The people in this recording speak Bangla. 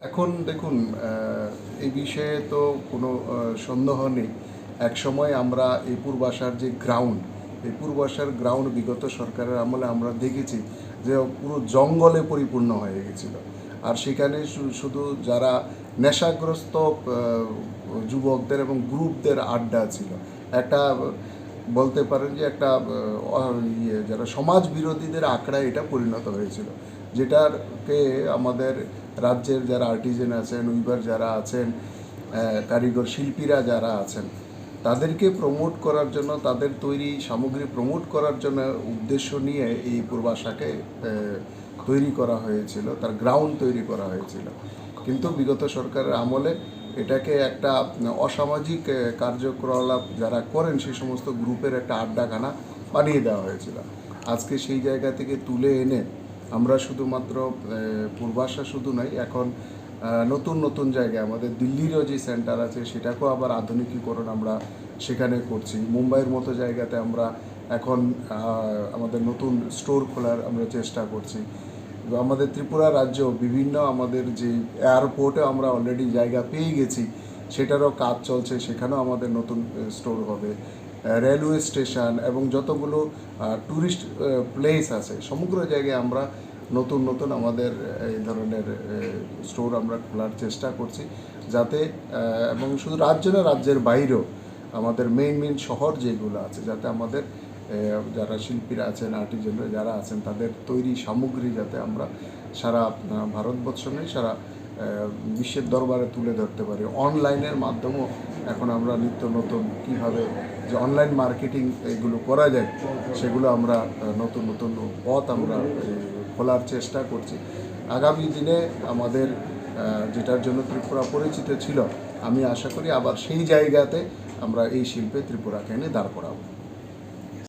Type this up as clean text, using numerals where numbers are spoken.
এখন দেখুন এই বিষয়ে তো কোনো সন্দেহ নেই। একসময় আমরা এই পূর্বাশার যে গ্রাউন্ড, এই পূর্বাশার গ্রাউন্ড বিগত সরকারের আমলে আমরা দেখেছি যে পুরো জঙ্গলে পরিপূর্ণ হয়ে গেছিল। আর সেখানে শুধু যারা নেশাগ্রস্ত যুবকদের এবং গ্রুপদের আড্ডা ছিল। একটা বলতে পারেন যে একটা যারা সমাজ বিরোধীদের আখড়ায় এটা পরিণত হয়েছিল, যেটাকে আমাদের রাজ্যের যারা আর্টিজেন আছেন, উইভার যারা আছেন, কারিগর শিল্পীরা যারা আছেন, তাদেরকে প্রমোট করার জন্য, তাদের তৈরি সামগ্রী প্রমোট করার জন্য উদ্দেশ্য নিয়ে এই পূর্বাশাকে তৈরি করা হয়েছিল, তার গ্রাউন্ড তৈরি করা হয়েছিল। কিন্তু বিগত সরকারের আমলে এটাকে একটা অসামাজিক কার্যকলাপ যারা করেন সেই সমস্ত গ্রুপের একটা আড্ডাখানা বানিয়ে দেওয়া হয়েছিল। আজকে সেই জায়গা থেকে তুলে এনে আমরা শুধুমাত্র পূর্বাশা শুধু নয়, এখন নতুন নতুন জায়গায় আমাদের দিল্লিরও যে সেন্টার আছে সেটাকেও আবার আধুনিকীকরণ আমরা সেখানে করছি। মুম্বাইয়ের মতো জায়গাতে আমরা এখন আমাদের নতুন স্টোর খোলার আমরা চেষ্টা করছি। আমাদের ত্রিপুরা রাজ্য বিভিন্ন আমাদের যে এয়ারপোর্টে আমরা অলরেডি জায়গা পেয়ে গেছি, সেটারও কাজ চলছে, সেখানেও আমাদের নতুন স্টোর হবে। রেলওয়ে স্টেশন এবং যতগুলো ট্যুরিস্ট প্লেস আছে সমগ্র জায়গায় আমরা নতুন নতুন আমাদের এই ধরনের স্টোর আমরা খোলার চেষ্টা করছি, যাতে এবং শুধু রাজ্য না, রাজ্যের বাইরেও আমাদের মেইন শহর যেগুলো আছে, যাতে আমাদের যারা শিল্পীরা আছেন, আর্টিজেনরা যারা আছেন, তাদের তৈরি সামগ্রী যাতে আমরা সারা ভারতবর্ষ নয়, সারা বিশ্বের দরবারে তুলে ধরতে পারি। অনলাইনের মাধ্যমেও এখন আমরা নিত্য নতুন কীভাবে যে অনলাইন মার্কেটিং এগুলো করা যায়, সেগুলো আমরা নতুন নতুন পথ আমরা খোলার চেষ্টা করছি। আগামী দিনে আমাদের যেটার জন্য ত্রিপুরা পরিচিত ছিল, আমি আশা করি আবার সেই জায়গাতে আমরা এই শিল্পে ত্রিপুরাকে এনে দাঁড় করাবো।